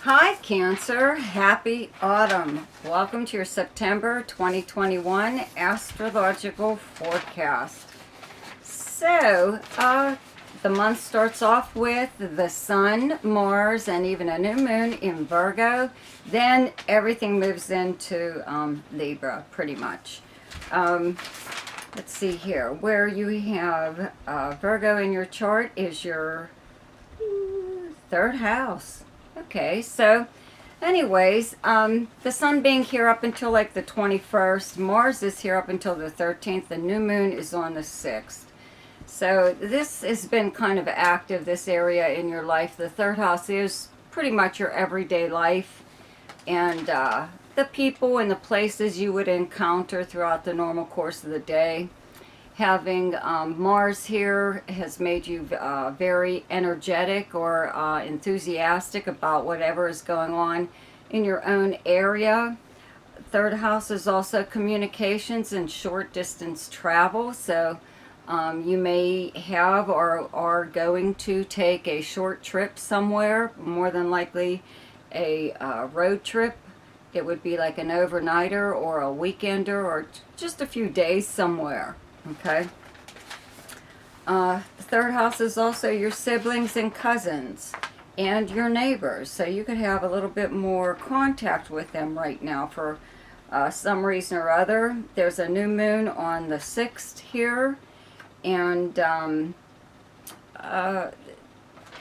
Hi, Cancer. Happy autumn. Welcome to your September 2021 Astrological forecast. The month starts off with the Sun, Mars, and even a new moon in Virgo. Then everything moves into Libra, pretty much. Um, let's see here. Where you have Virgo in your chart is your third house. Okay, so anyways, the sun being here up until like the 21st, Mars is here up until the 13th, the new moon is on the 6th. So this has been kind of active, this area in your life. The third house is pretty much your everyday life and the people and the places you would encounter throughout the normal course of the day. Having Mars here has made you very energetic or enthusiastic about whatever is going on in your own area. Third house is also communications and short distance travel. So you may have or are going to take a short trip somewhere, more than likely a road trip. It would be like an overnighter or a weekender or just a few days somewhere. Okay. The third house is also your siblings and cousins and your neighbors. So you could have a little bit more contact with them right now for some reason or other. There's a new moon on the 6th here. And the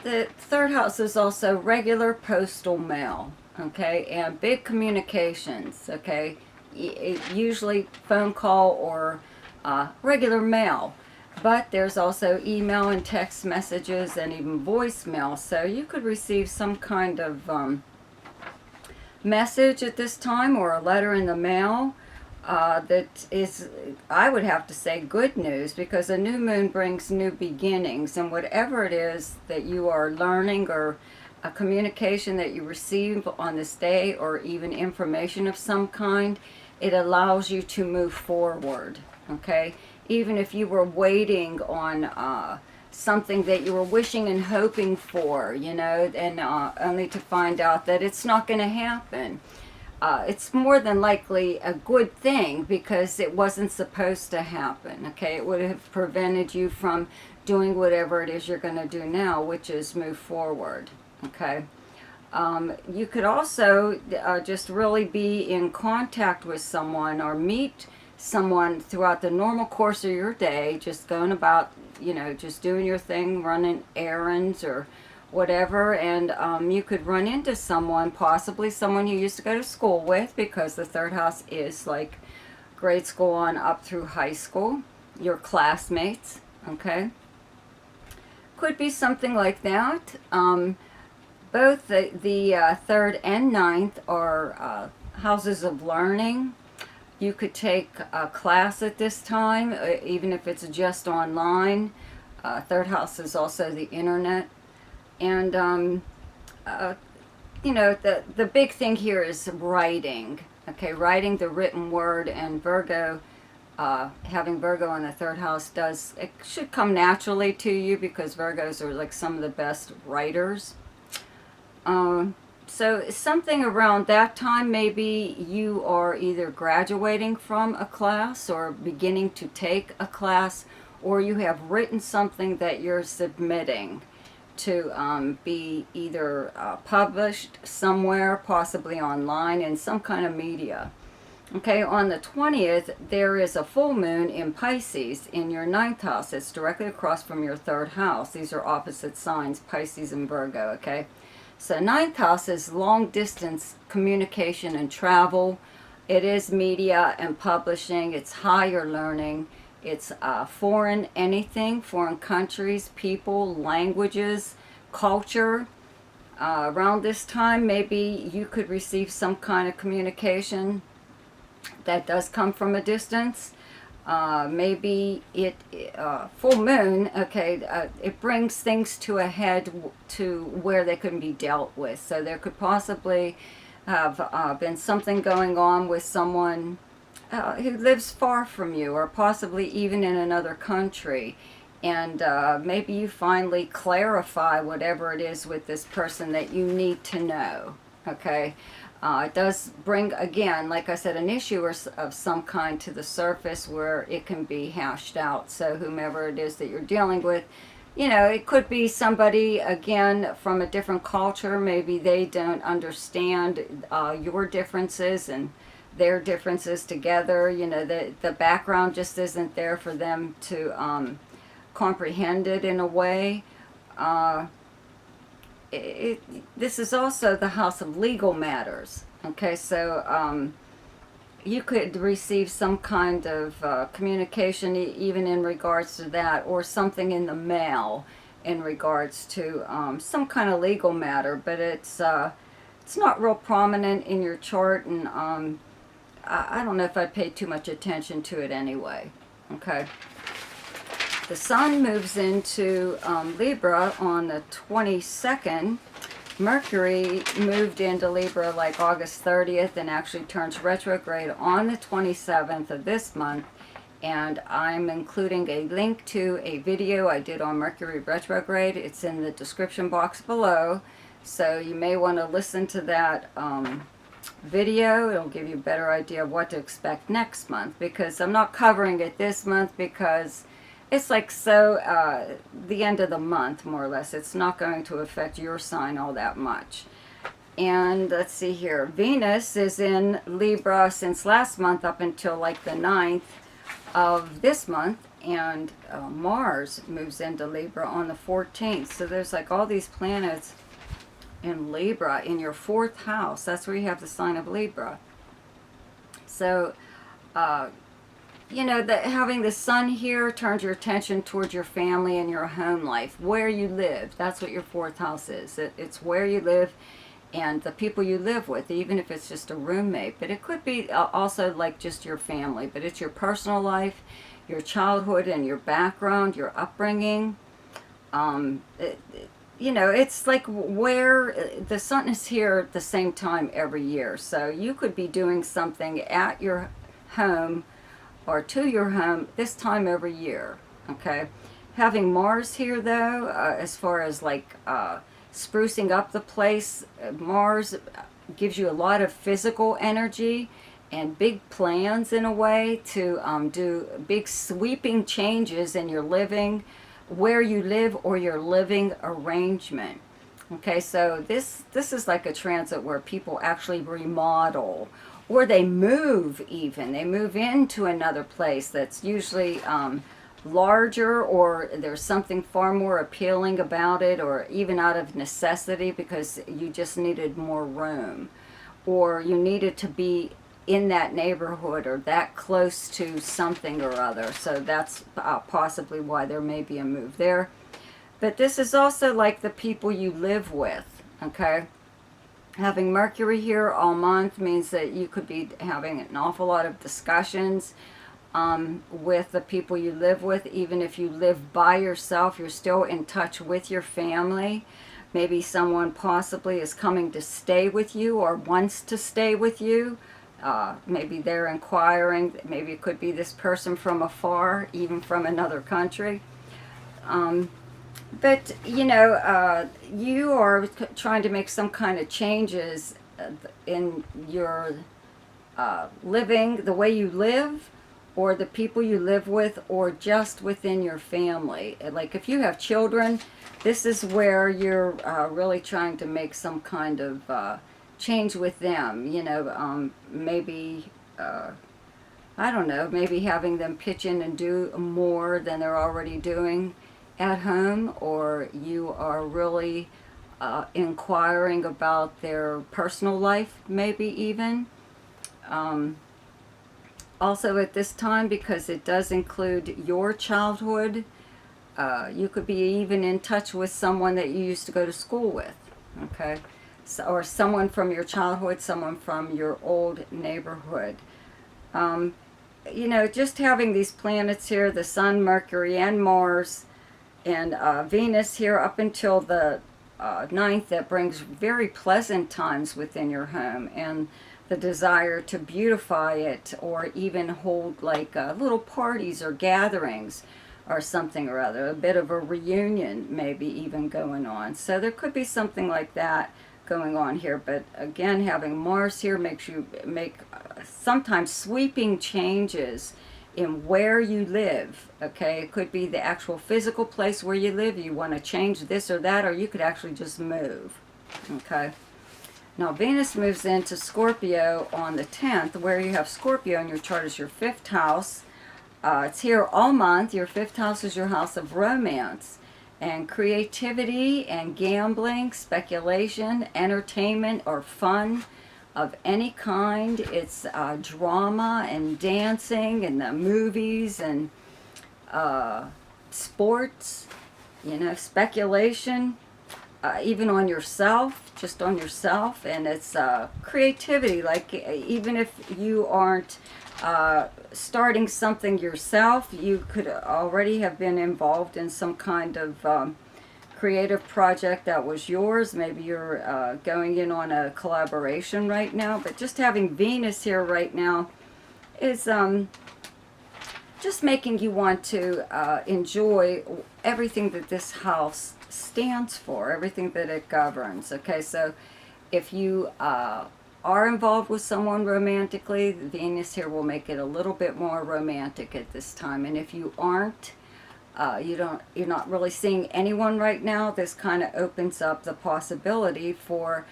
third house is also regular postal mail. Okay. And big communications. Okay. Usually phone call or regular mail, but there's also email and text messages and even voicemail. So you could receive some kind of message at this time or a letter in the mail that is, I would have to say, good news, because a new moon brings new beginnings, and whatever it is that you are learning or a communication that you receive on this day or even information of some kind, it allows you to move forward. Okay, even if you were waiting on something that you were wishing and hoping for, and only to find out that it's not going to happen. It's more than likely a good thing because it wasn't supposed to happen. Okay, it would have prevented you from doing whatever it is you're going to do now, which is move forward. Okay. You could also just really be in contact with someone or meet someone throughout the normal course of your day, just going about, just doing your thing, running errands or whatever, and you could run into someone, possibly someone you used to go to school with, because the third house is like grade school on up through high school, your classmates. Okay, could be something like that. Both the third and ninth are houses of learning. You could take a class at this time, even if it's just online. Third house is also the internet. And, the big thing here is writing. Okay, writing the written word, and Virgo, having Virgo in the third house it should come naturally to you because Virgos are like some of the best writers. So something around that time, maybe you are either graduating from a class or beginning to take a class, or you have written something that you're submitting to be either published somewhere, possibly online, in some kind of media. Okay, on the 20th, there is a full moon in Pisces in your ninth house. It's directly across from your third house. These are opposite signs, Pisces and Virgo, okay? So ninth house is long distance communication and travel. It is media and publishing. It's higher learning. It's foreign anything, foreign countries, people, languages, culture. Around this time, maybe you could receive some kind of communication that does come from a distance. Maybe full moon, okay, it brings things to a head to where they can be dealt with. So there could possibly have been something going on with someone who lives far from you, or possibly even in another country. And maybe you finally clarify whatever it is with this person that you need to know. Okay. It does bring, again, like I said, an issue of some kind to the surface where it can be hashed out. So whomever it is that you're dealing with, you know, it could be somebody, again, from a different culture. Maybe they don't understand your differences and their differences together. You know, the background just isn't there for them to comprehend it in a way. Uh, this is also the house of legal matters. Okay, so you could receive some kind of communication, even in regards to that, or something in the mail in regards to some kind of legal matter. But it's not real prominent in your chart, and I don't know if I paid too much attention to it anyway. Okay. The sun moves into Libra on the 22nd. Mercury moved into Libra like August 30th and actually turns retrograde on the 27th of this month. And I'm including a link to a video I did on Mercury retrograde. It's in the description box below. So you may want to listen to that video. It'll give you a better idea of what to expect next month, because I'm not covering it this month because it's like the end of the month, more or less. It's not going to affect your sign all that much. And let's see here. Venus is in Libra since last month up until like the 9th of this month. And Mars moves into Libra on the 14th. So there's like all these planets in Libra in your 4th house. That's where you have the sign of Libra. So, you know, that having the sun here turns your attention towards your family and your home life, where you live. That's what your 4th house is. It's where you live and the people you live with, even if it's just a roommate. But it could be also like just your family. But it's your personal life, your childhood and your background, your upbringing. You know, it's like where the sun is here at the same time every year. So you could be doing something at your home or to your home this time every year. Okay, having Mars here though, as far as like sprucing up the place, Mars gives you a lot of physical energy and big plans in a way to do big sweeping changes in your living, where you live, or your living arrangement. Okay, so this is like a transit where people actually remodel, or they move even. They move into another place that's usually larger, or there's something far more appealing about it, or even out of necessity because you just needed more room, or you needed to be in that neighborhood or that close to something or other. So that's possibly why there may be a move there. But this is also like the people you live with, okay? Having Mercury here all month means that you could be having an awful lot of discussions with the people you live with. Even if you live by yourself, you're still in touch with your family. Maybe someone possibly is coming to stay with you or wants to stay with you. Maybe they're inquiring. Maybe it could be this person from afar, even from another country. But, you know, you are trying to make some kind of changes in your living, the way you live, or the people you live with, or just within your family. Like if you have children, this is where you're really trying to make some kind of change with them. You know, maybe, I don't know, maybe having them pitch in and do more than they're already doing at home, or you are really inquiring about their personal life, maybe even. Also at this time, because it does include your childhood, you could be even in touch with someone that you used to go to school with, okay? So, or someone from your childhood, someone from your old neighborhood. You know, just having these planets here, the Sun, Mercury, and Mars, and Venus here up until the 9th, that brings very pleasant times within your home, and the desire to beautify it, or even hold like little parties or gatherings or something or other, a bit of a reunion maybe even going on. So there could be something like that going on here. But again, having Mars here makes you make sometimes sweeping changes in where you live. Okay, it could be the actual physical place where you live. You want to change this or that, or you could actually just move. Okay. Now Venus moves into Scorpio on the 10th, where you have Scorpio in your chart as your 5th house. It's here all month. Your 5th house is your house of romance and creativity and gambling, speculation, entertainment, or fun of any kind. It's drama and dancing and the movies and sports, you know, speculation. Even on yourself, just on yourself, and it's creativity, like even if you aren't starting something yourself, you could already have been involved in some kind of creative project that was yours. Maybe you're going in on a collaboration right now, but just having Venus here right now is just making you want to enjoy everything that this house stands for, everything that it governs. Okay, so if you are involved with someone romantically, Venus here will make it a little bit more romantic at this time. And if you aren't, you're not really seeing anyone right now, this kind of opens up the possibility for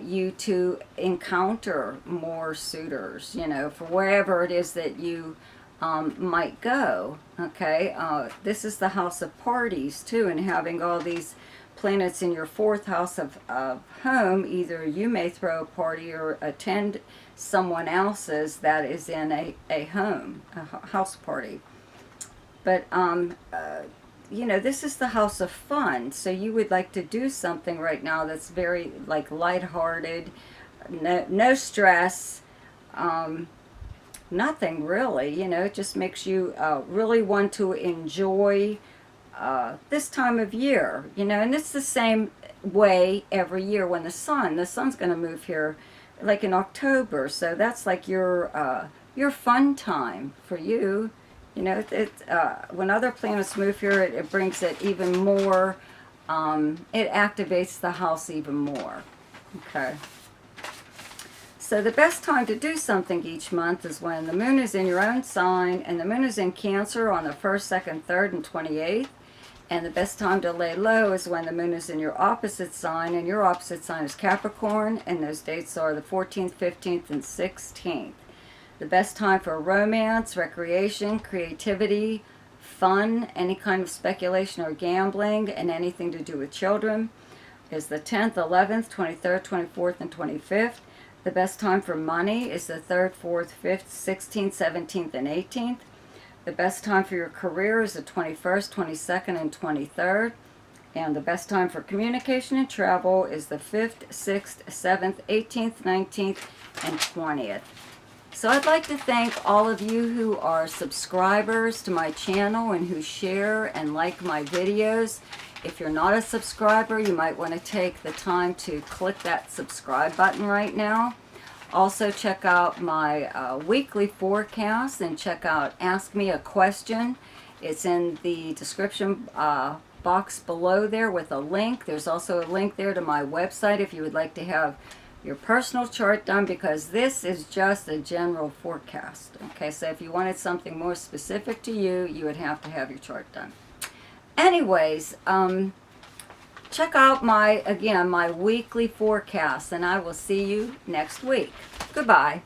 you to encounter more suitors, you know, for wherever it is that you might go. Okay, this is the house of parties too, and having all these planets in your 4th house of home, either you may throw a party or attend someone else's that is in a home, a house party. But you know, this is the house of fun, so you would like to do something right now that's very like lighthearted, no stress, nothing really, you know. It just makes you really want to enjoy this time of year, you know. And it's the same way every year when the sun's going to move here like in October, so that's like your fun time for you, you know. When other planets move here, it brings it even more, it activates the house even more. Okay. So the best time to do something each month is when the moon is in your own sign, and the moon is in Cancer on the 1st, 2nd, 3rd, and 28th. And the best time to lay low is when the moon is in your opposite sign, and your opposite sign is Capricorn, and those dates are the 14th, 15th, and 16th. The best time for romance, recreation, creativity, fun, any kind of speculation or gambling, and anything to do with children is the 10th, 11th, 23rd, 24th, and 25th. The best time for money is the 3rd, 4th, 5th, 16th, 17th, and 18th. The best time for your career is the 21st, 22nd, and 23rd. And the best time for communication and travel is the 5th, 6th, 7th, 18th, 19th, and 20th. So I'd like to thank all of you who are subscribers to my channel and who share and like my videos. If you're not a subscriber, you might want to take the time to click that subscribe button right now. Also check out my weekly forecast, and check out Ask Me a Question. It's in the description box below there with a link. There's also a link there to my website if you would like to have your personal chart done, because this is just a general forecast. Okay, so if you wanted something more specific to you, you would have to have your chart done. Anyways, check out my weekly forecast, and I will see you next week. Goodbye.